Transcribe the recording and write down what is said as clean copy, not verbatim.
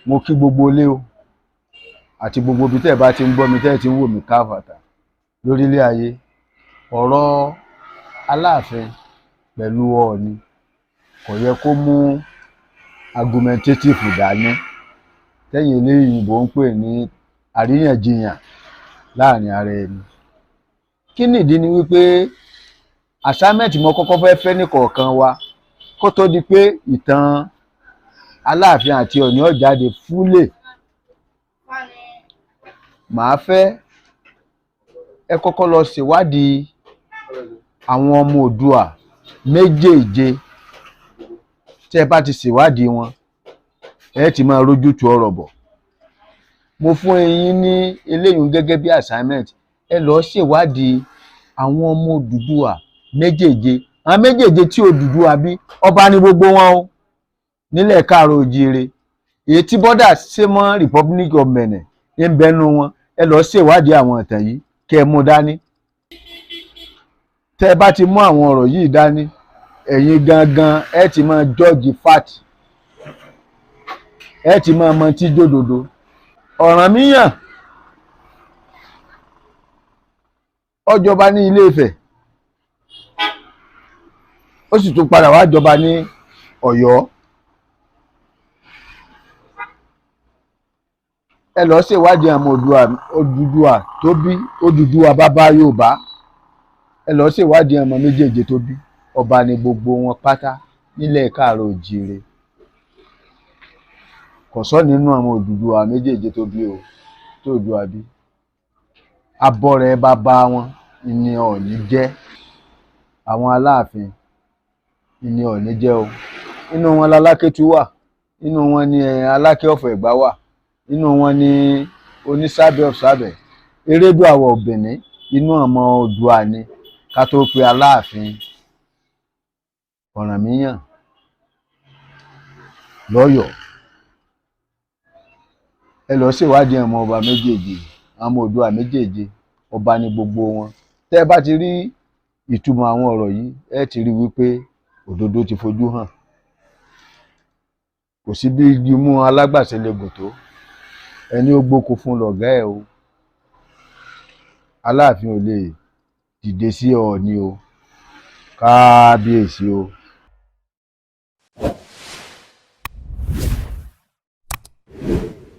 Mo kí gbogbo ilé o àti gbogbo ibi tẹ́ ẹ bá ti ń gbọ́ mi tẹ́ ẹ ti ń wò mí káfàtà lórílẹ̀ ayé. Ọ̀rọ̀ Aláàfin pẹ̀lú Ọọ̀ni kò yẹ kó mú argumentative dání tẹ́yìn eléyìnbó ń pè ní àríyànjiyàn láàrin ara ẹni. Kí nìdí ni wípé assignment mo kọ́kọ́ fẹ́ nìkọ̀ọ̀kan wa kó tó di pé ìtàn Aláàfin àti Ọọ̀ni ó jáde fúlẹ̀. Màá fẹ́ ẹ kọ́kọ́ lọ ṣèwádìí àwọn ọmọ Oòduà méjèèje. Tẹ́ ẹ bá ti ṣèwádìí wọn, ẹ ti máa rójútu ọ̀rọ̀ bọ̀. Mo fún yín ní eléyìí gẹ́gẹ́ bí assignment. Ẹ lọ ṣèwádìí àwọn ọmọ Odùduwà méjèèje. Àwọn méjèèje tí Odùduwà bí, ọba ní gbogbo wọn o nílẹ̀ káàárọ̀ oòjíire. Èyí tí bọ́dà ṣe mọ́ Republic of Benin ń bẹnu wọn. Ẹ lọ ṣèwádìí àwọn ìtàn yìí kẹ́ ẹ mú dání. Tẹ́ ẹ bá ti mú àwọn ọ̀rọ̀ yìí dání, ẹ̀yin gangan ẹ ti máa judge fact, ẹ ti máa mọ tí jódodo. Ọ̀rànmíyàn ó jọba ní Ilé Ifẹ̀, ó sì tún padà wá jọba ní Ọ̀yọ́. Ẹ lọ ṣèwádìí àwọn Odùduwà tó bí Odùduwà bàbá Yorùbá. Ẹ lọ ṣèwádìí àwọn méjèèje tó bí, ọba ní gbogbo wọn pátá nílẹ̀ káàárọ̀ oòjíire. Kò sọ nínú àwọn Odùduwà méjèèje tó bí o tó Oòduà bí. Abọ́rẹ̀ bàbá wọn ni Ọọ̀ni jẹ́. Àwọn Aláàfin ni Ọọ̀ni jẹ́ o. Inú wọn l'Alákétu wà, inú wọn ni Aláké of Ẹ̀gbá wà, inú wọn ni Onísábẹ̀ of Sábẹ̀. Erédùà àwọ̀ Òbìní inú ọmọ Oòduà ni, ká tó pe Aláàfin Ọ̀rànmíyàn lọ́yọ̀ọ́. Ẹ lọ ṣèwádìí àwọn ọba méjèèjì, àwọn Oòduà méjèèje, ọba ní gbogbo wọn. Tẹ́ ẹ bá ti rí ìtumọ̀ àwọn ọ̀rọ̀ yìí, ẹ ti rí wípé òdodo ti fojú hàn. Kò sí bí igi mú alágbàṣe lè gùn tó, ẹni ó gbóko fún lọ̀gá ẹ̀ o. Aláàfin ò lè dìde sí Ọọ̀ni o. Kábíyèsí o.